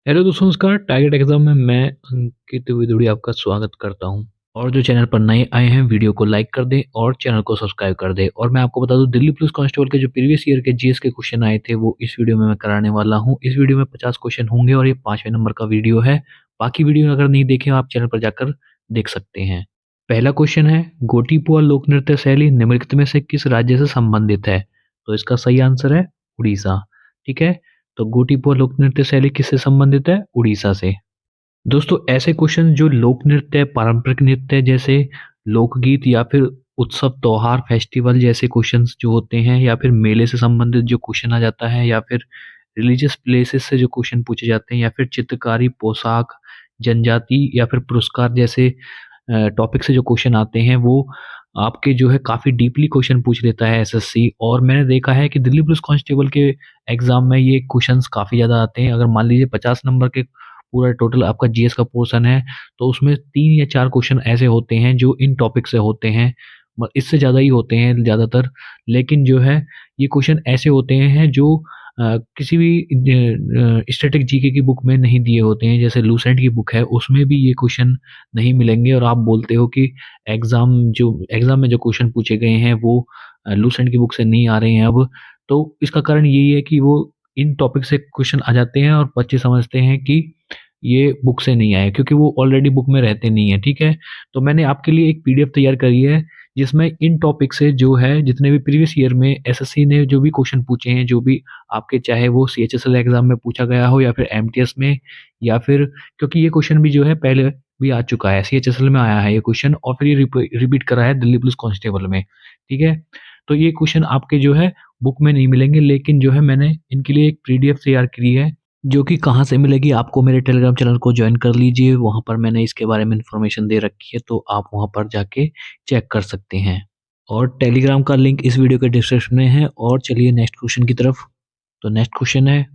Hello दोस्तों नमस्कार। Target exam में मैं अंकित विदुड़ी आपका स्वागत करता हूं। और जो चैनल पर नए आए हैं वीडियो को लाइक कर दें और चैनल को सब्सक्राइब कर दें। और मैं आपको बता दूं दिल्ली पुलिस कांस्टेबल के जो प्रीवियस ईयर के जीएस के क्वेश्चन आए थे वो इस वीडियो में मैं कराने वाला हूं। इस वीडियो में 50 क्वेश्चन होंगे और ये 5वें नंबर का वीडियो है। बाकी वीडियो अगर नहीं देखे आप चैनल पर जाकर देख सकते हैं। पहला क्वेश्चन है, गोटीपुआ लोक नृत्य शैली निम्नलिखित में से किस राज्य से संबंधित है? तो इसका सही आंसर है उड़ीसा। ठीक है, तो गोटीपुआ लोक नृत्य शैली किससे संबंधित है? उड़ीसा से। दोस्तों ऐसे क्वेश्चन जो लोक नृत्य, पारंपरिक नृत्य जैसे लोकगीत या फिर उत्सव, त्योहार, फेस्टिवल जैसे क्वेश्चंस जो होते हैं या फिर मेले से संबंधित जो क्वेश्चन आ जाता है या फिर रिलीजियस प्लेसेस से जो क्वेश्चन पूछे जाते हैं या फिर चित्रकारी, पोशाक, जनजाति या फिर पुरस्कार जैसे टॉपिक से जो क्वेश्चन आते हैं वो आपके जो है काफ़ी डीपली क्वेश्चन पूछ लेता है एसएससी। और मैंने देखा है कि दिल्ली पुलिस कांस्टेबल के एग्ज़ाम में ये क्वेश्चंस काफ़ी ज़्यादा आते हैं। अगर मान लीजिए 50 नंबर के पूरा टोटल आपका जीएस का पोर्शन है, तो उसमें 3 या 4 क्वेश्चन ऐसे होते हैं जो इन टॉपिक से होते हैं। इससे ज़्यादा ही होते हैं ज़्यादातर। लेकिन जो है ये क्वेश्चन ऐसे होते हैं जो किसी भी स्टैटिक जीके की बुक में नहीं दिए होते हैं। जैसे लूसेंट की बुक है उसमें भी ये क्वेश्चन नहीं मिलेंगे और आप बोलते हो कि एग्ज़ाम में जो क्वेश्चन पूछे गए हैं वो लूसेंट की बुक से नहीं आ रहे हैं अब। तो इसका कारण यही है कि वो इन टॉपिक से क्वेश्चन आ जाते हैं और बच्चे समझते हैं कि ये बुक से नहीं आए क्योंकि वो ऑलरेडी बुक में रहते नहीं है। ठीक है, तो मैंने आपके लिए एक पीडीएफ तैयार करी है जिसमें इन टॉपिक से जो है जितने भी प्रीवियस ईयर में एसएससी ने जो भी क्वेश्चन पूछे हैं, जो भी आपके चाहे वो सीएचएसएल एग्जाम में पूछा गया हो या फिर एमटीएस में या फिर, क्योंकि ये क्वेश्चन भी जो है पहले भी आ चुका है, सीएचएसएल में आया है ये क्वेश्चन और फिर ये रिपीट करा है दिल्ली पुलिस कांस्टेबल में। ठीक है, तो ये क्वेश्चन आपके जो है बुक में नहीं मिलेंगे, लेकिन जो है मैंने इनके लिए एक पीडीएफ तैयार करी है जो कि कहाँ से मिलेगी आपको, मेरे टेलीग्राम चैनल को ज्वाइन कर लीजिए। वहाँ पर मैंने इसके बारे में इन्फॉर्मेशन दे रखी है तो आप वहाँ पर जाके चेक कर सकते हैं। और टेलीग्राम का लिंक इस वीडियो के डिस्क्रिप्शन में है। और चलिए नेक्स्ट क्वेश्चन की तरफ। तो नेक्स्ट क्वेश्चन है,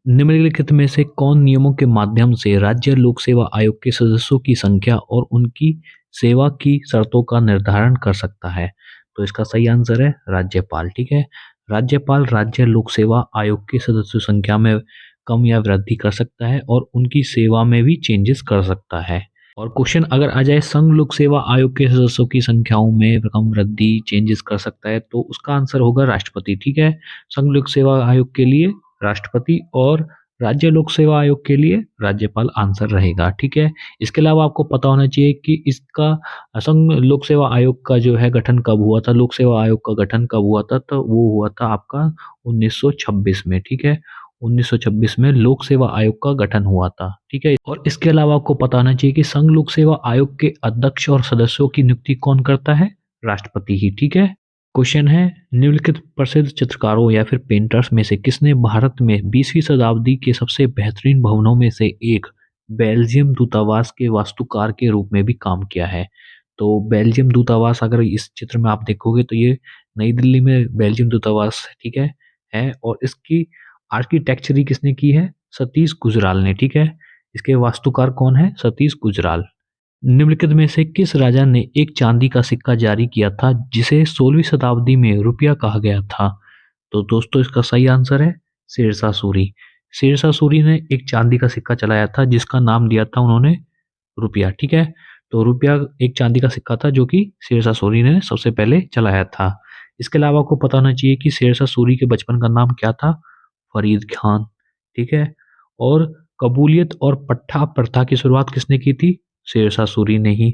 निम्नलिखित में से कौन नियमों के माध्यम से राज्य लोक सेवा आयोग के सदस्यों की संख्या और उनकी सेवा की शर्तों का निर्धारण कर सकता है? तो इसका सही आंसर है राज्यपाल। ठीक है, राज्यपाल राज्य लोक सेवा आयोग के सदस्यों संख्या में कम या वृद्धि कर सकता है और उनकी सेवा में भी चेंजेस कर सकता है। और क्वेश्चन अगर आ जाए संघ लोक सेवा आयोग के सदस्यों की संख्याओं में कम वृद्धि चेंजेस कर सकता है, तो उसका आंसर होगा राष्ट्रपति। ठीक है, संघ लोक सेवा आयोग के लिए राष्ट्रपति और राज्य लोक सेवा आयोग के लिए राज्यपाल आंसर रहेगा। ठीक है, इसके अलावा आपको पता होना चाहिए कि इसका संघ लोक सेवा आयोग का जो है गठन कब हुआ था, लोक सेवा आयोग का गठन कब हुआ था, तो वो हुआ था आपका 1926 में। ठीक है, 1926 में लोक सेवा आयोग का गठन हुआ था। ठीक है, और इसके अलावा आपको पता होना चाहिए कि संघ लोक सेवा आयोग के अध्यक्ष और सदस्यों की नियुक्ति कौन करता है? राष्ट्रपति ही। ठीक है, क्वेश्चन है, निम्नलिखित प्रसिद्ध चित्रकारों या फिर पेंटर्स में से किसने भारत में 20वीं शताब्दी के सबसे बेहतरीन भवनों में से एक बेल्जियम दूतावास के वास्तुकार के रूप में भी काम किया है? तो बेल्जियम दूतावास अगर इस चित्र में आप देखोगे तो ये नई दिल्ली में बेल्जियम दूतावास, ठीक है और इसकी आर्किटेक्चरी किसने की है? सतीश गुजराल ने। ठीक है, इसके वास्तुकार कौन है? सतीश गुजराल। निम्नलिखित में से किस राजा ने एक चांदी का सिक्का जारी किया था जिसे 16वीं शताब्दी में रुपया कहा गया था? तो दोस्तों इसका सही आंसर है शेरशाह सूरी। शेरशाह सूरी ने एक चांदी का सिक्का चलाया था जिसका नाम दिया था उन्होंने रुपया। ठीक है, तो रुपया एक चांदी का सिक्का था जो कि शेरशाह सूरी ने सबसे पहले चलाया था। इसके अलावा आपको पता होना चाहिए कि शेरशाह सूरी के बचपन का नाम क्या था? फरीद खान। ठीक है, और कबूलियत और पट्टा प्रथा की शुरुआत किसने की थी? शेरशाह सूरी ने ही।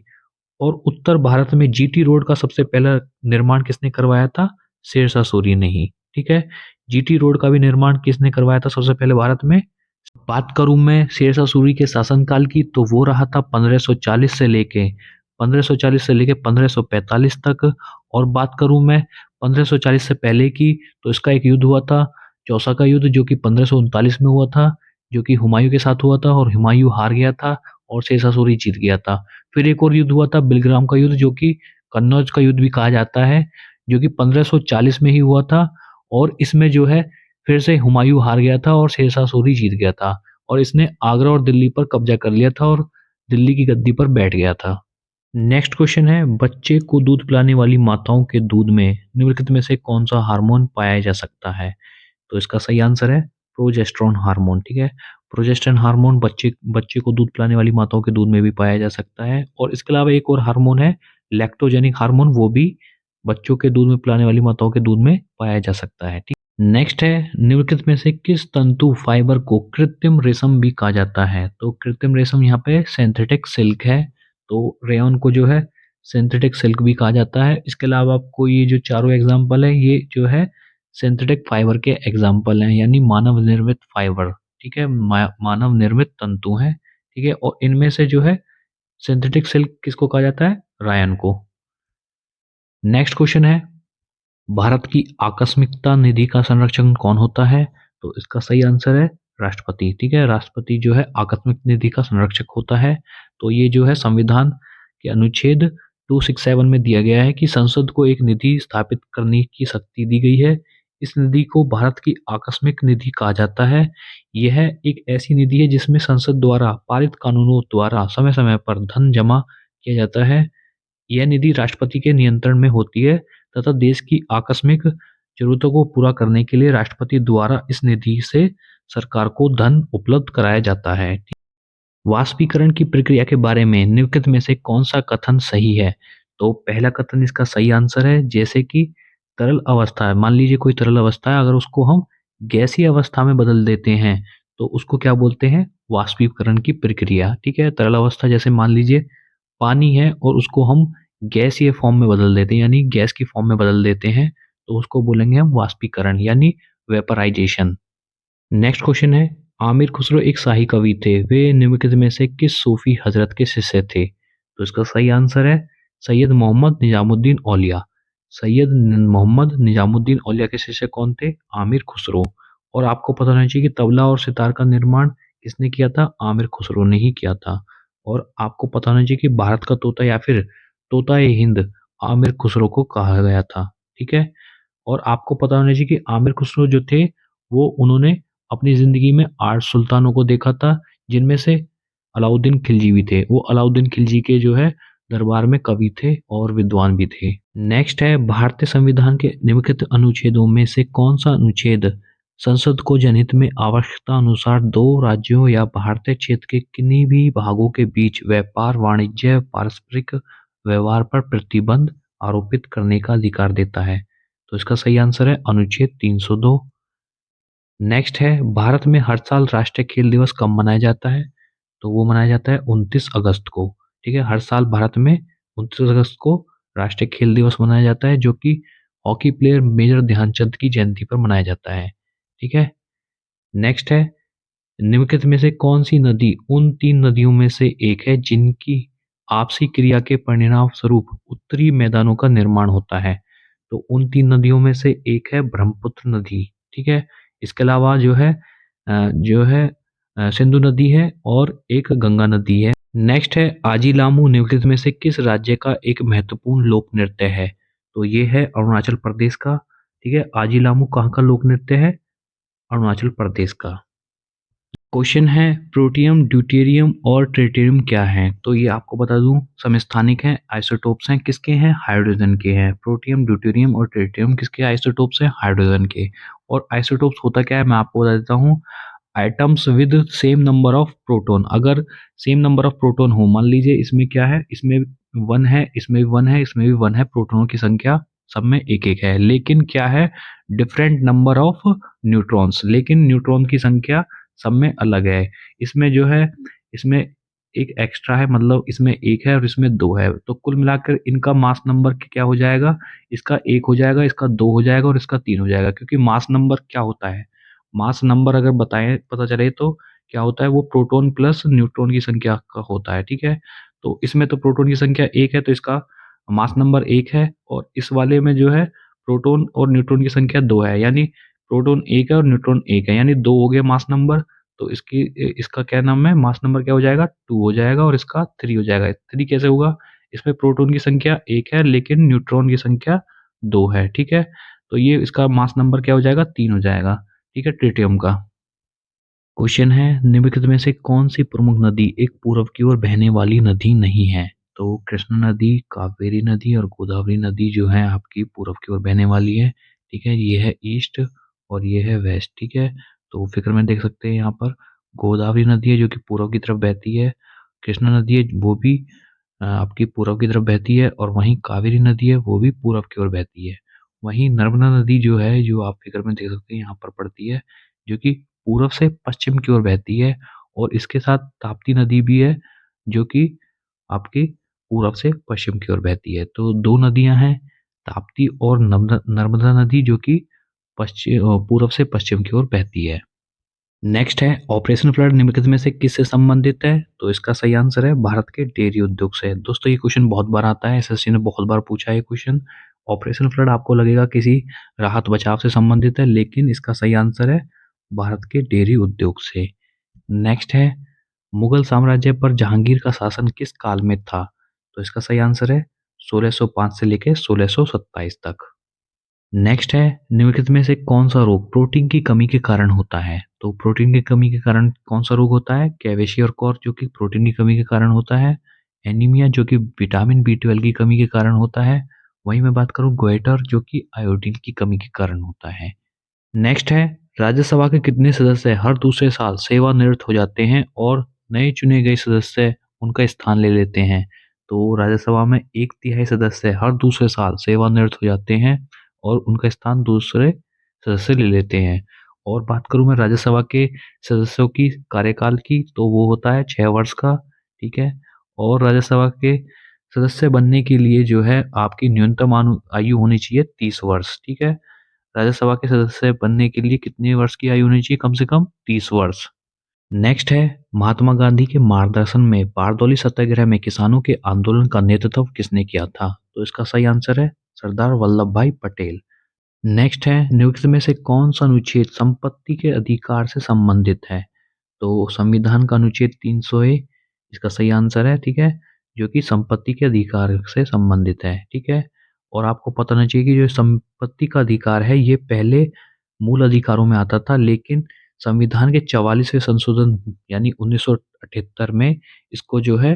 और उत्तर भारत में जीटी रोड का सबसे पहला निर्माण किसने करवाया था? शेरशाह सूरी ने ही। ठीक है, जीटी रोड का भी निर्माण किसने करवाया था सबसे पहले भारत में? बात करूं मैं शेरशाह सूरी के शासनकाल की तो वो रहा था 1540 से लेके 1545 तक। और बात करूं मैं 1540 से पहले की तो इसका एक युद्ध हुआ था, चौसा का युद्ध, जो कि 1539 में हुआ था, जो कि हुमायूं के साथ हुआ था और हुमायूं हार गया था और शेरशाह सूरी जीत गया था। फिर एक और युद्ध हुआ था बिलग्राम का युद्ध, जो कि कन्नौज का युद्ध भी कहा जाता है, जो कि 1540 में ही हुआ था। और इसमें जो है फिर से हुमायूं हार गया था और शेरशाह सूरी जीत गया था और इसने आगरा और दिल्ली पर कब्जा कर लिया था और दिल्ली की गद्दी पर बैठ गया था। नेक्स्ट क्वेश्चन है, बच्चे को दूध पिलाने वाली माताओं के दूध में निम्नलिखित में से कौन सा हार्मोन पाया जा सकता है? तो इसका सही आंसर है प्रोजेस्टेरोन हार्मोन। ठीक है, प्रोजेस्टेरोन हार्मोन बच्चे बच्चे को दूध पिलाने वाली माताओं के दूध में भी पाया जा सकता है। और इसके अलावा एक और हार्मोन है लैक्टोजेनिक हार्मोन, वो भी बच्चों के दूध में पिलाने वाली माताओं के दूध में पाया जा सकता है। ठीक, नेक्स्ट है निम्नलिखित में से किस तंतु फाइबर को कृत्रिम रेशम भी कहा जाता है? तो कृत्रिम रेशम यहाँ पे सिंथेटिक सिल्क है, तो रेयन को जो है सिंथेटिक सिल्क भी कहा जाता है। इसके अलावा आपको ये जो चारों एग्जाम्पल है ये जो है सिंथेटिक फाइबर के एग्जाम्पल हैं, यानी मानव निर्मित फाइबर। ठीक है, मानव निर्मित तंतु हैं। ठीक है, और इनमें से जो है सिंथेटिक सिल्क किसको कहा जाता है? रायन को। नेक्स्ट क्वेश्चन है भारत की आकस्मिकता निधि का संरक्षण कौन होता है? तो इसका सही आंसर है राष्ट्रपति। ठीक है, राष्ट्रपति जो है आकस्मिक निधि का संरक्षक होता है। तो ये जो है संविधान के अनुच्छेद 267 में दिया गया है कि संसद को एक निधि स्थापित करने की शक्ति दी गई है। इस निधि को भारत की आकस्मिक निधि कहा जाता है। यह एक ऐसी निधि है जिसमें संसद द्वारा पारित कानूनों द्वारा समय समय पर धन जमा किया जाता है। यह निधि राष्ट्रपति के नियंत्रण में होती है तथा देश की आकस्मिक जरूरतों को पूरा करने के लिए राष्ट्रपति द्वारा इस निधि से सरकार को धन उपलब्ध कराया जाता है। वाष्पीकरण की प्रक्रिया के बारे में निम्नलिखित में से कौन सा कथन सही है? तो पहला कथन इसका सही आंसर है, जैसे कि तरल अवस्था है, मान लीजिए कोई तरल अवस्था है, अगर उसको हम गैसीय अवस्था में बदल देते हैं तो उसको क्या बोलते हैं? वाष्पीकरण की प्रक्रिया। ठीक है, तरल अवस्था जैसे मान लीजिए पानी है और उसको हम गैसीय फॉर्म में बदल देते हैं, यानी गैस की फॉर्म में बदल देते हैं, तो उसको बोलेंगे हम वाष्पीकरण यानी वेपराइजेशन। नेक्स्ट क्वेश्चन है आमिर खुसरो एक शाही कवि थे, वे निम्नलिखित में से किस सूफी हजरत के शिष्य थे? तो इसका सही आंसर है सैयद मोहम्मद निजामुद्दीन औलिया। मोहम्मद निजामुद्दीन औलिया के शिष्य कौन थे? आमिर खुसरो। और आपको पता होना चाहिए कि तबला और सितार का निर्माण किसने किया था? आमिर खुसरो ने ही किया था। और आपको पता होना चाहिए कि भारत का तोता या फिर तोता ए हिंद आमिर खुसरो को कहा गया था। ठीक है, और आपको पता होना चाहिए कि आमिर खुसरो जो थे वो उन्होंने अपनी ज़िंदगी में 8 सुल्तानों को देखा था, जिनमें से अलाउद्दीन खिलजी भी थे। वो अलाउद्दीन खिलजी के जो है दरबार में कवि थे और विद्वान भी थे। नेक्स्ट है भारतीय संविधान के निम्नलिखित अनुच्छेदों में से कौन सा अनुच्छेद संसद को जनहित में आवश्यकता अनुसार 2 राज्यों या भारतीय क्षेत्र के किन्हीं भी भागों के बीच व्यापार, वाणिज्य, पारस्परिक व्यवहार पर प्रतिबंध आरोपित करने का अधिकार देता है? तो इसका सही आंसर है अनुच्छेद 302। नेक्स्ट है भारत में हर साल राष्ट्रीय खेल दिवस कब मनाया जाता है? तो वो मनाया जाता है 29 अगस्त को। ठीक है, हर साल भारत में 29 अगस्त को राष्ट्रीय खेल दिवस मनाया जाता है, जो कि हॉकी प्लेयर मेजर ध्यानचंद की जयंती पर मनाया जाता है। ठीक है, नेक्स्ट है निम्नलिखित में से कौन सी नदी उन 3 नदियों में से एक है जिनकी आपसी क्रिया के परिणाम स्वरूप उत्तरी मैदानों का निर्माण होता है? तो उन 3 नदियों में से एक है ब्रह्मपुत्र नदी। ठीक है, इसके अलावा जो है सिंधु नदी है और एक गंगा नदी है। नेक्स्ट है आजीलामू निम्नलिखित में से किस राज्य का एक महत्वपूर्ण लोक नृत्य है? तो ये है अरुणाचल प्रदेश का। ठीक है, आजीलामू कहाँ का लोक नृत्य है? अरुणाचल प्रदेश का। क्वेश्चन है प्रोटियम, ड्यूटेरियम और ट्रिटियम क्या है? तो ये आपको बता दूं समस्थानिक हैं, आइसोटोप्स हैं, किसके हैं? हाइड्रोजन के हैं। प्रोटियम, ड्यूटेरियम और ट्रिटियम किसके आइसोटोप्स हैं? हाइड्रोजन के। और आइसोटोप्स होता क्या है मैं आपको बता देता हूँ। Items with same number of proton, अगर सेम नंबर ऑफ प्रोटॉन हो, मान लीजिए इसमें क्या है, इसमें 1 है, इसमें भी 1 है, इसमें भी 1 है, प्रोटॉनों की संख्या सब में एक एक है, लेकिन क्या है डिफरेंट नंबर ऑफ न्यूट्रॉन्स, लेकिन न्यूट्रॉन की संख्या सब में अलग है। इसमें जो है इसमें एक एक्स्ट्रा है, मतलब इसमें 1 है और इसमें 2 है, तो कुल मिलाकर इनका मास नंबर क्या हो जाएगा? इसका 1 हो जाएगा, इसका 2 हो जाएगा और इसका 3 हो जाएगा, क्योंकि मास नंबर क्या होता है, मास नंबर अगर बताएं पता चले तो क्या होता है, वो प्रोटॉन प्लस न्यूट्रॉन की संख्या का होता है। ठीक है, तो इसमें तो प्रोटॉन की संख्या 1 है तो इसका मास नंबर 1 है, और इस वाले में जो है प्रोटॉन और न्यूट्रॉन की संख्या 2 है, यानी प्रोटॉन 1 है और न्यूट्रॉन 1 है, यानी 2 हो गया मास नंबर। तो इसका क्या नाम है, मास नंबर क्या हो जाएगा? 2 हो जाएगा और इसका 3 हो जाएगा। 3 कैसे होगा? इसमें प्रोटॉन की संख्या 1 है लेकिन न्यूट्रॉन की संख्या 2 है। ठीक है, तो ये इसका मास नंबर क्या हो जाएगा? 3 हो जाएगा। ठीक है, ट्रिटियम का। क्वेश्चन है निम्नलिखित में से कौन सी प्रमुख नदी एक पूर्व की ओर बहने वाली नदी नहीं है? तो कृष्णा नदी, कावेरी नदी और गोदावरी नदी जो है आपकी पूर्व की ओर बहने वाली है। ठीक है, ये है ईस्ट और ये है वेस्ट। ठीक है, तो फिगर में देख सकते हैं यहाँ पर गोदावरी नदी है जो कि पूर्व की तरफ बहती है, कृष्णा नदी है वो भी आपकी पूर्व की तरफ बहती है, और वहीं कावेरी नदी है वो भी पूर्व की ओर बहती है। वहीं नर्मदा नदी जो है, जो आप फिगर में देख सकते हैं यहाँ पर पड़ती है, जो कि पूर्व से पश्चिम की ओर बहती है, और इसके साथ ताप्ती नदी भी है जो कि आपकी पूरब से पश्चिम की ओर बहती है। तो 2 नदियाँ हैं, ताप्ती और नर्मदा नदी, जो कि पूरब से पश्चिम की ओर बहती है। नेक्स्ट है ऑपरेशन फ्लड निम्नलिखित में से किससे संबंधित है? तो इसका सही आंसर है भारत के डेयरी उद्योग से। दोस्तों ये क्वेश्चन बहुत बार आता है, एसएससी ने बहुत बार पूछा है क्वेश्चन। ऑपरेशन फ्लड आपको लगेगा किसी राहत बचाव से संबंधित है, लेकिन इसका सही आंसर है भारत के डेयरी उद्योग से। नेक्स्ट है मुगल साम्राज्य पर जहांगीर का शासन किस काल में था? तो इसका सही आंसर है 1605 से लेकर 1627 तक। नेक्स्ट है निम्नलिखित में से कौन सा रोग प्रोटीन की कमी के कारण होता है? तो प्रोटीन की कमी के कारण कौन सा रोग होता है? क्वेशियोर जो कि प्रोटीन की कमी के कारण होता है, एनीमिया जो कि विटामिन B12 की कमी के कारण होता है, वहीं मैं बात करूं गोइटर जो कि आयोडीन की कमी के कारण होता है। नेक्स्ट है राज्यसभा के कितने सदस्य हर दूसरे साल सेवानिवृत्त हो जाते हैं और नए चुने गए सदस्य उनका स्थान ले लेते हैं? तो राज्यसभा में 1/3 सदस्य हर दूसरे साल सेवानिवृत्त हो जाते हैं और उनका स्थान दूसरे सदस्य ले लेते हैं। और बात करूं मैं राज्यसभा के सदस्यों की कार्यकाल की, तो वो होता है 6 वर्ष का, ठीक है। और राज्यसभा के सदस्य बनने के लिए जो है आपकी न्यूनतम आयु होनी चाहिए 30 वर्ष, ठीक है। राज्यसभा के सदस्य बनने के लिए कितने वर्ष की आयु होनी चाहिए? कम से कम 30 वर्ष। नेक्स्ट है महात्मा गांधी के मार्गदर्शन में बारदौली सत्याग्रह में किसानों के आंदोलन का नेतृत्व किसने किया था? तो इसका सही आंसर है सरदार वल्लभ भाई पटेल। नेक्स्ट है निम्नलिखित में से कौन सा अनुच्छेद संपत्ति के अधिकार से संबंधित है? तो संविधान का अनुच्छेद 300 ए इसका सही आंसर है, ठीक है, जो कि संपत्ति के अधिकार से संबंधित है, ठीक है। और आपको पता होना चाहिए कि जो संपत्ति का अधिकार है ये पहले मूल अधिकारों में आता था, लेकिन संविधान के 44वें संशोधन यानी 1978 में इसको जो है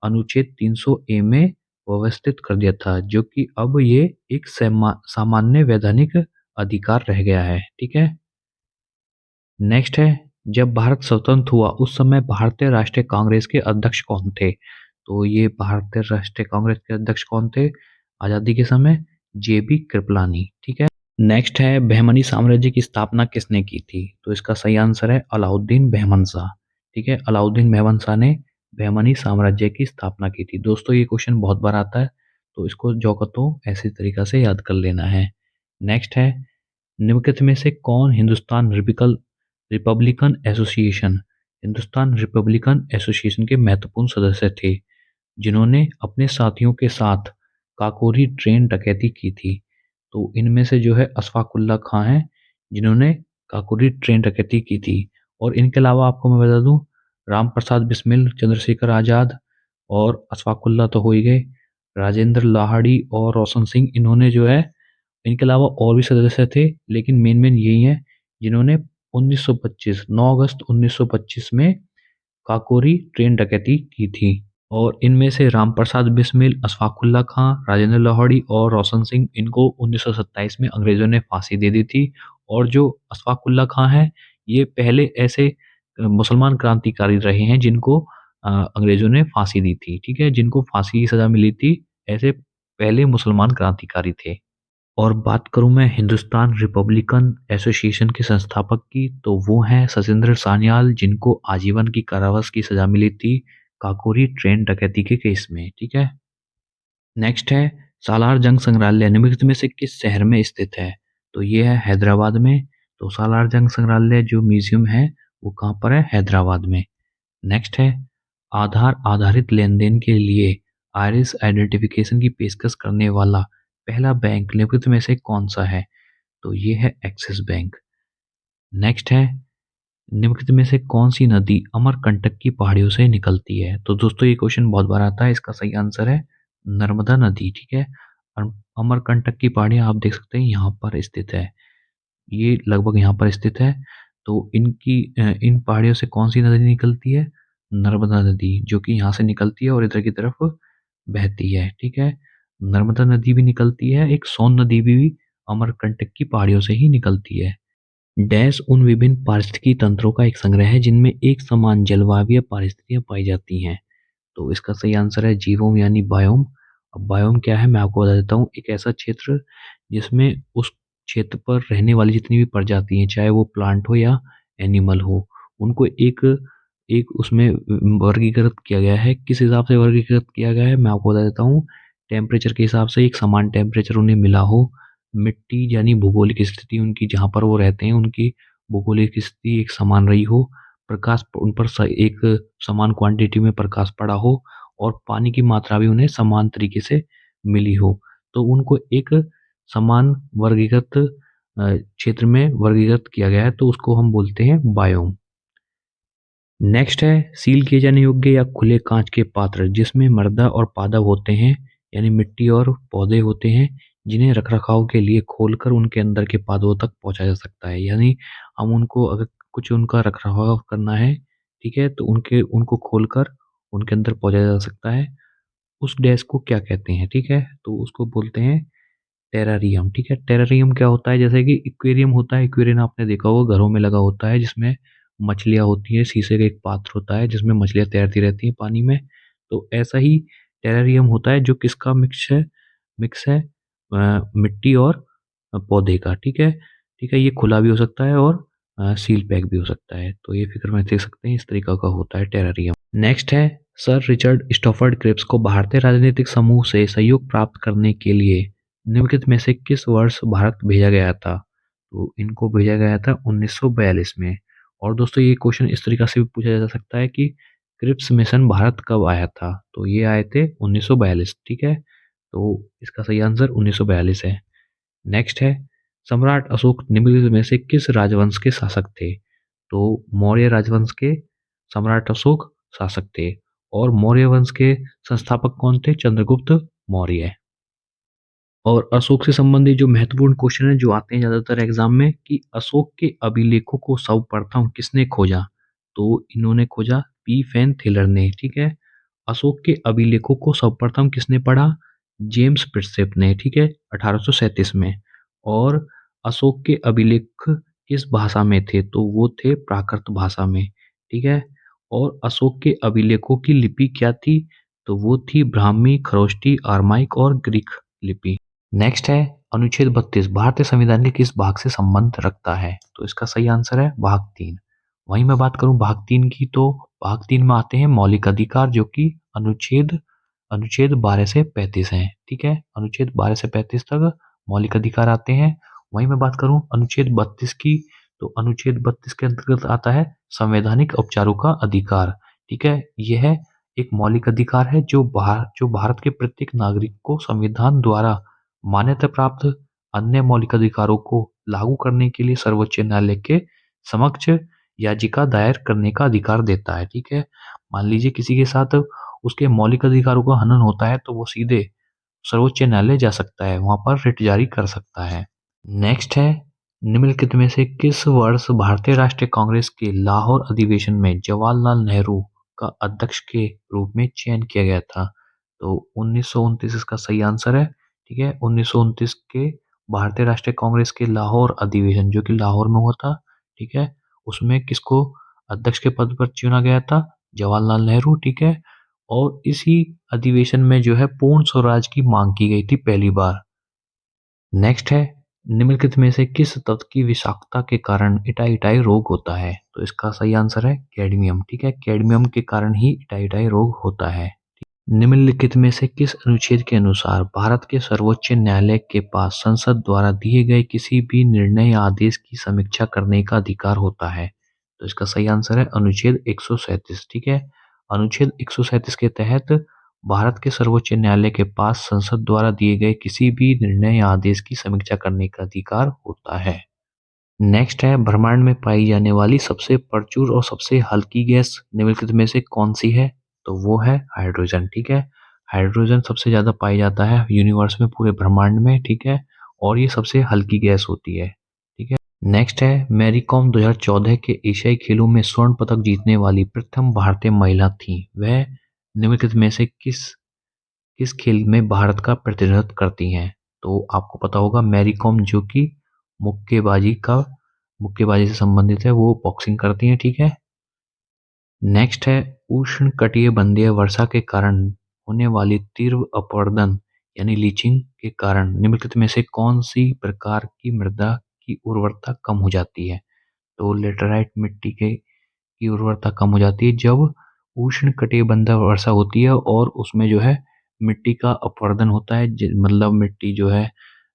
अनुच्छेद 300 ए में व्यवस्थित कर दिया था, जो कि अब ये एक सामान्य वैधानिक अधिकार रह गया है, ठीक है। नेक्स्ट है जब भारत स्वतंत्र हुआ उस समय भारतीय राष्ट्रीय कांग्रेस के अध्यक्ष कौन थे? तो ये भारतीय राष्ट्रीय कांग्रेस के अध्यक्ष कौन थे आजादी के समय? JB कृपलानी, ठीक है। नेक्स्ट है बहमनी साम्राज्य की स्थापना किसने की थी? तो इसका सही आंसर है अलाउद्दीन बेहमन शाह, ठीक है। अलाउद्दीन बेहमन शाह ने बहमनी साम्राज्य की स्थापना की थी। दोस्तों ये क्वेश्चन बहुत बार आता है, तो इसको जो तो ऐसे तरीका से याद कर लेना है। नेक्स्ट है निम्नलिखित में से कौन हिंदुस्तान रिपब्लिकन एसोसिएशन के महत्वपूर्ण सदस्य थे, जिन्होंने अपने साथियों के साथ काकोरी ट्रेन डकैती की थी? तो इनमें से जो है अशफाकुल्ला खां हैं, जिन्होंने काकोरी ट्रेन डकैती की थी। और इनके अलावा आपको मैं बता दूं, राम प्रसाद बिस्मिल, चंद्रशेखर आज़ाद और अशफाकुल्ला तो हो ही गए, राजेंद्र लाहिड़ी और रोशन सिंह, इन्होंने जो है इनके अलावा और भी सदस्य थे, लेकिन मेन यही हैं जिन्होंने 1925 9 अगस्त 1925 में काकोरी ट्रेन डकैती की थी। और इनमें से रामप्रसाद बिस्मिल, अशफाकुल्ला खां, राजेंद्र लाहौड़ी और रोशन सिंह, इनको 1927 में अंग्रेजों ने फांसी दे दी थी। और जो अशफाकुल्ला खां हैं, ये पहले ऐसे मुसलमान क्रांतिकारी रहे हैं जिनको अंग्रेजों ने फांसी दी थी, ठीक है, जिनको फांसी की सजा मिली थी, ऐसे पहले मुसलमान क्रांतिकारी थे। और बात करूं मैं हिंदुस्तान रिपब्लिकन एसोसिएशन के संस्थापक की, तो वो हैं सचिंद्र सान्याल, जिनको आजीवन की कारावास की सजा मिली थी काकोरी ट्रेन डकैती के केस में, ठीक है। नेक्स्ट है सालार जंग संग्रहालय निम्नलिखित में से किस शहर में स्थित है? तो ये है हैदराबाद में। तो सालार जंग संग्रहालय जो म्यूजियम है वो कहाँ पर है? हैदराबाद में। नेक्स्ट है आधार आधारित लेन देन के लिए आइरिस आइडेंटिफिकेशन की पेशकश करने वाला पहला बैंक निम्नलिखित में से कौन सा है? तो ये है एक्सिस बैंक। नेक्स्ट है निम्नलिखित में से कौन सी नदी अमरकंटक की पहाड़ियों से निकलती है? तो दोस्तों ये क्वेश्चन बहुत बार आता है, इसका सही आंसर है नर्मदा नदी, ठीक है। अमरकंटक की पहाड़ियाँ आप देख सकते हैं यहाँ पर स्थित है, ये लगभग यहाँ पर स्थित है। तो इन पहाड़ियों से कौन सी नदी निकलती है? नर्मदा नदी, जो कि यहाँ से निकलती है और इधर की तरफ बहती है, ठीक है। नर्मदा नदी भी निकलती है, एक सोन नदी भी अमरकंटक की पहाड़ियों से ही निकलती है। डैश उन विभिन्न पारिस्थितिकी तंत्रों का एक संग्रह है जिनमें एक समान जलवायु परिस्थितियां पाई जाती हैं। तो इसका सही आंसर है जीवोम यानी बायोम। अब बायोम क्या है मैं आपको बता देता हूँ। एक ऐसा क्षेत्र जिसमें उस क्षेत्र पर रहने वाली जितनी भी प्रजाति हैं, चाहे वो प्लांट हो या एनिमल हो, उनको एक एक उसमें वर्गीकृत किया गया है। किस हिसाब से वर्गीकृत किया गया है मैं आपको बता देता हूँ। टेम्परेचर के हिसाब से एक समान टेम्परेचर उन्हें मिला हो, मिट्टी यानी भूगोलिक स्थिति उनकी जहाँ पर वो रहते हैं उनकी भूगोलिक स्थिति एक समान रही हो, प्रकाश उन पर एक समान क्वांटिटी में प्रकाश पड़ा हो और पानी की मात्रा भी उन्हें समान तरीके से मिली हो, तो उनको एक समान वर्गीकृत क्षेत्र में वर्गीकृत किया गया है, तो उसको हम बोलते हैं बायोम। नेक्स्ट है सील किए जाने योग्य या खुले कांच के पात्र जिसमें मृदा और पादप होते हैं, यानी मिट्टी और पौधे होते हैं, जिन्हें रखरखाव के लिए खोलकर उनके अंदर के पादपों तक पहुंचाया जा सकता है। यानी हम उनको अगर कुछ उनका रखरखाव करना है, ठीक है, तो उनको खोलकर उनके अंदर पहुंचाया जा सकता है। उस डैश को क्या कहते हैं, ठीक है, तो उसको बोलते हैं टेरारियम। ठीक है, टेरारियम क्या होता है, जैसे कि एक्वेरियम होता है, एक्वेरियम आपने देखा होगा घरों में लगा होता है जिसमें मछलियाँ होती हैं, शीशे का एक पात्र होता है जिसमें मछलियाँ तैरती रहती हैं पानी में। तो ऐसा ही टेरारियम होता है जो किसका मिक्स है मिट्टी और पौधे का। ठीक है, ठीक है, ये खुला भी हो सकता है और सील पैक भी हो सकता है। तो ये फिगर में देख सकते हैं इस तरीका का होता है टेरारियम। नेक्स्ट है सर रिचर्ड स्टॉफर्ड क्रिप्स को भारतीय राजनीतिक समूह से सहयोग प्राप्त करने के लिए निम्नलिखित में से किस वर्ष भारत भेजा गया था। तो इनको भेजा गया था 1942 में। और दोस्तों ये क्वेश्चन इस तरीका से भी पूछा जा सकता है कि क्रिप्स मिशन भारत कब आया था। तो ये आए थे 1942। ठीक है, तो इसका सही आंसर 1942 है। नेक्स्ट है सम्राट अशोक निम्नलिखित में से किस राजवंश के शासक थे। तो मौर्य राजवंश के सम्राट अशोक शासक थे। और मौर्य वंश के संस्थापक कौन थे, चंद्रगुप्त मौर्य। और अशोक से संबंधित जो महत्वपूर्ण क्वेश्चन है जो आते हैं ज्यादातर एग्जाम में कि अशोक के अभिलेखों को सर्वप्रथम किसने खोजा। तो इन्होंने खोजा पी फैन थिलर ने। ठीक है, अशोक के अभिलेखों को सर्वप्रथम किसने पढ़ा, जेम्स प्रिट्सेप ने। ठीक है, 1837 में। और अशोक के अभिलेख किस भाषा में थे, तो वो थे प्राकृत भाषा में। ठीक है, और अशोक के अभिलेखों की लिपि क्या थी, तो वो थी ब्राह्मी, खरोष्टी, आर्माइक और ग्रीक लिपि। नेक्स्ट है अनुच्छेद 32 भारतीय संविधान के किस भाग से संबंध रखता है। तो इसका सही आंसर है भाग 3। वहीं मैं बात करूं भाग 3 की, तो भाग 3 में आते हैं मौलिक अधिकार जो कि अनुच्छेद अनुच्छेद 12 से 35 हैं। ठीक है, अनुच्छेद 12 से 35 तक मौलिक अधिकार आते हैं। वहीं मैं बात करूं अनुच्छेद 32 की, तो अनुच्छेद 32 के अंतर्गत आता है संवैधानिक उपचारों का अधिकार। ठीक है, यह एक मौलिक अधिकार है जो भारत के प्रत्येक नागरिक को संविधान द्वारा मान्यता प्राप्त अन्य मौलिक अधिकारों को लागू करने के लिए सर्वोच्च न्यायालय के समक्ष याचिका दायर करने का अधिकार देता है। ठीक है, मान लीजिए किसी के साथ उसके मौलिक अधिकारों का हनन होता है तो वो सीधे सर्वोच्च न्यायालय जा सकता है, वहां पर रिट जारी कर सकता है। नेक्स्ट है निम्नलिखित में से किस वर्ष भारतीय राष्ट्रीय कांग्रेस के लाहौर अधिवेशन में जवाहरलाल नेहरू का अध्यक्ष के रूप में चयन किया गया था। तो 1929 इसका सही आंसर है। ठीक है, 1929 के भारतीय राष्ट्रीय कांग्रेस के लाहौर अधिवेशन जो कि लाहौर में हुआ था, ठीक है, उसमें किसको अध्यक्ष के पद पर चुना गया था, जवाहरलाल नेहरू। ठीक है, और इसी अधिवेशन में जो है पूर्ण स्वराज की मांग की गई थी पहली बार। नेक्स्ट है निम्नलिखित में से किस तत्व की विषाक्तता के कारण इटाई रोग होता है। तो इसका सही आंसर है कैडमियम। ठीक है, कैडमियम के कारण ही इटाई रोग होता है। निम्नलिखित में से किस अनुच्छेद के अनुसार भारत के सर्वोच्च न्यायालय के पास संसद द्वारा दिए गए किसी भी निर्णय या आदेश की समीक्षा करने का अधिकार होता है। तो इसका सही आंसर है अनुच्छेद 137। ठीक है, अनुच्छेद 137 के तहत भारत के सर्वोच्च न्यायालय के पास संसद द्वारा दिए गए किसी भी निर्णय या आदेश की समीक्षा करने का अधिकार होता है। नेक्स्ट है ब्रह्मांड में पाई जाने वाली सबसे प्रचुर और सबसे हल्की गैस निम्नलिखित में से कौन सी है। तो वो है हाइड्रोजन। ठीक है, हाइड्रोजन सबसे ज्यादा पाई जाता है यूनिवर्स में, पूरे ब्रह्मांड में। ठीक है, और ये सबसे हल्की गैस होती है। ठीक है, नेक्स्ट है मैरी कॉम 2014 के एशियाई खेलों में स्वर्ण पदक जीतने वाली प्रथम भारतीय महिला थी। वह निम्नलिखित में से किस किस खेल में भारत का प्रतिनिधित्व करती हैं। तो आपको पता होगा मैरी कॉम जो कि मुक्केबाजी का मुक्केबाजी से संबंधित है, वो बॉक्सिंग करती हैं, ठीक है। नेक्स्ट है उष्णकटिबंधीय वर्षा के कारण होने वाली तीव्र अपरदन यानी लीचिंग के कारण निम्नलिखित में से कौन सी प्रकार की मृदा की उर्वरता कम हो जाती है। तो लेटराइट मिट्टी की उर्वरता कम हो जाती है जब उष्णकटिबंधीय वर्षा होती है और उसमें जो है मिट्टी का अपरदन होता है, मतलब मिट्टी जो है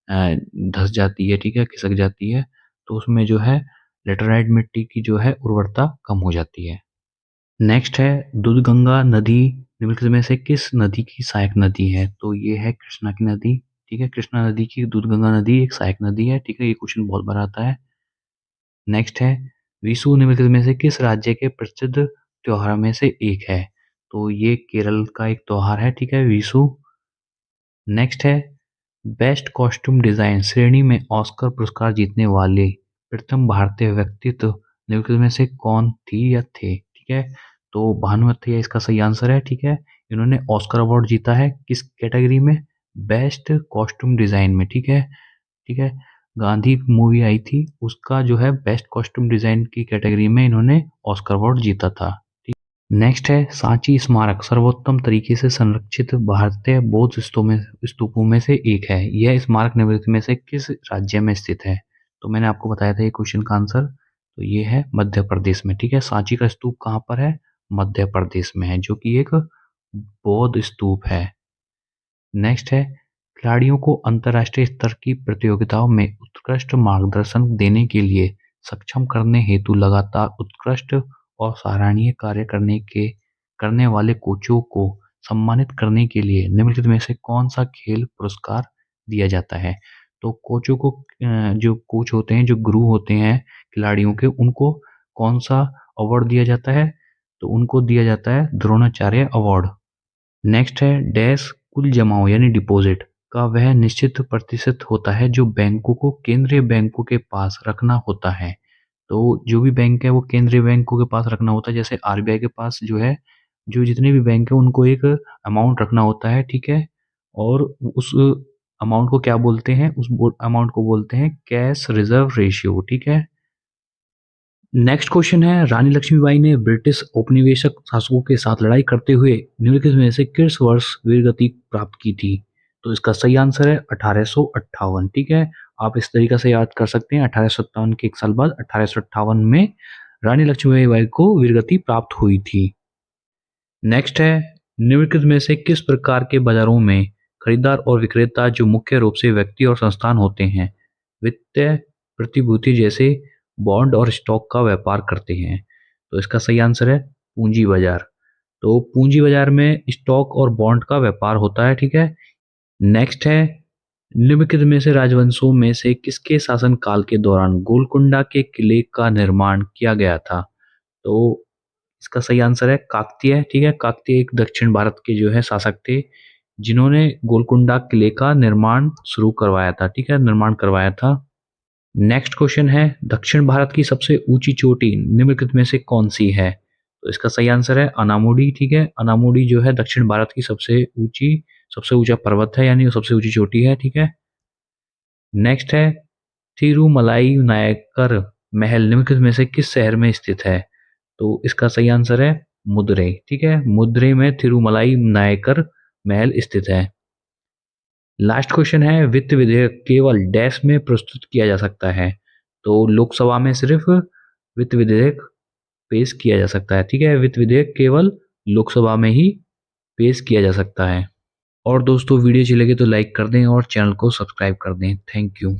धस जाती है, ठीक है, खिसक जाती है, तो उसमें जो है लेटराइट मिट्टी की जो है उर्वरता कम हो जाती है। नेक्स्ट है दूधगंगा नदी निम्नलिखित में से किस नदी की सहायक नदी है। तो ये है कृष्णा की नदी, ठीक है। कृष्णा नदी की दूधगंगा नदी एक सहायक नदी है, ठीक है। ये क्वेश्चन बहुत बार आता है। नेक्स्ट है विशु निम्नलिखित में से किस राज्य के प्रसिद्ध त्योहारों में से एक है। तो ये केरल का एक त्योहार है, ठीक है, विशु। नेक्स्ट है बेस्ट कॉस्ट्यूम डिजाइन श्रेणी में ऑस्कर पुरस्कार जीतने वाले प्रथम भारतीय व्यक्तित्व निम्नलिखित में से कौन थी या थे, ठीक है। तो भानुमति इसका सही आंसर है, ठीक है। इन्होंने ऑस्कर अवार्ड जीता है किस कैटेगरी में, बेस्ट कॉस्ट्यूम डिजाइन में, ठीक है, ठीक है। गांधी मूवी आई थी, उसका जो है बेस्ट कॉस्ट्यूम डिजाइन की कैटेगरी में इन्होंने ऑस्कर अवार्ड जीता था। नेक्स्ट है सांची स्मारक सर्वोत्तम तरीके से संरक्षित भारतीय बौद्ध स्तूपों में से एक है। यह स्मारक निम्नलिखित में से किस राज्य में स्थित है। तो मैंने आपको बताया था ये क्वेश्चन का आंसर, तो ये है मध्य प्रदेश में, ठीक है। सांची का स्तूप कहाँ पर है, मध्य प्रदेश में है, जो कि एक बौद्ध स्तूप है। नेक्स्ट है खिलाड़ियों को अंतर्राष्ट्रीय स्तर की प्रतियोगिताओं में उत्कृष्ट मार्गदर्शन देने के लिए सक्षम करने हेतु लगातार उत्कृष्ट और सराहनीय कार्य करने वाले कोचों को सम्मानित करने के लिए निम्नलिखित में से कौन सा खेल पुरस्कार दिया जाता है। तो कोचों को जो कोच होते हैं, जो गुरु होते हैं खिलाड़ियों के, उनको कौन सा अवार्ड दिया जाता है। तो उनको दिया जाता है द्रोणाचार्य अवार्ड। नेक्स्ट है डैश कुल जमाओ यानी डिपॉजिट का वह निश्चित प्रतिशत होता है जो बैंकों को केंद्रीय बैंकों के पास रखना होता है। तो जो भी बैंक है वो केंद्रीय बैंकों के पास रखना होता है, जैसे आरबीआई के पास जो है, जो जितने भी बैंक है उनको एक अमाउंट रखना होता है, ठीक है। और उस अमाउंट को क्या बोलते हैं, उस अमाउंट को बोलते हैं कैश रिजर्व रेशियो, ठीक है। नेक्स्ट क्वेश्चन है रानी लक्ष्मीबाई ने ब्रिटिश औपनिवेशिक शासकों के साथ लड़ाई करते हुए निम्नलिखित में से किस वर्ष वीरगति प्राप्त की थी। तो इसका सही आंसर है 1858, ठीक है। आप इस तरीके से याद कर सकते हैं, 1857 के एक साल बाद 1858 में रानी लक्ष्मीबाई को वीरगति प्राप्त हुई थी। नेक्स्ट है निम्नलिखित में से किस प्रकार के बाजारों में खरीदार और विक्रेता जो मुख्य रूप से व्यक्ति और संस्थान होते हैं वित्तीय प्रतिभूति जैसे बॉन्ड और स्टॉक का व्यापार करते हैं। तो इसका सही आंसर है पूंजी बाजार। तो पूंजी बाजार में स्टॉक और बॉन्ड का व्यापार होता है, ठीक है। नेक्स्ट है निम्नलिखित में से राजवंशों में से किसके शासन काल के दौरान गोलकुंडा के किले का निर्माण किया गया था। तो इसका सही आंसर है काकतीय, ठीक है। काकतीय एक दक्षिण भारत के जो है शासक थे जिन्होंने गोलकुंडा किले का निर्माण शुरू करवाया था, ठीक है, निर्माण करवाया था। नेक्स्ट क्वेश्चन है दक्षिण भारत की सबसे ऊंची चोटी निम्नलिखित में से कौन सी है। तो इसका सही आंसर है अनामुडी, ठीक है। अनामुडी जो है दक्षिण भारत की सबसे ऊंचा पर्वत है, यानी वो सबसे ऊंची चोटी है, ठीक है। नेक्स्ट है थिरुमलाई नायकर महल निम्नलिखित में से किस शहर में स्थित है। तो इसका सही आंसर है मदुरई, ठीक है। मदुरई में थिरुमलाई नायकर महल स्थित है। लास्ट क्वेश्चन है वित्त विधेयक केवल डैश में प्रस्तुत किया जा सकता है। तो लोकसभा में सिर्फ वित्त विधेयक पेश किया जा सकता है, ठीक है। वित्त विधेयक केवल लोकसभा में ही पेश किया जा सकता है। और दोस्तों वीडियो अच्छी लगे तो लाइक कर दें और चैनल को सब्सक्राइब कर दें। Thank you.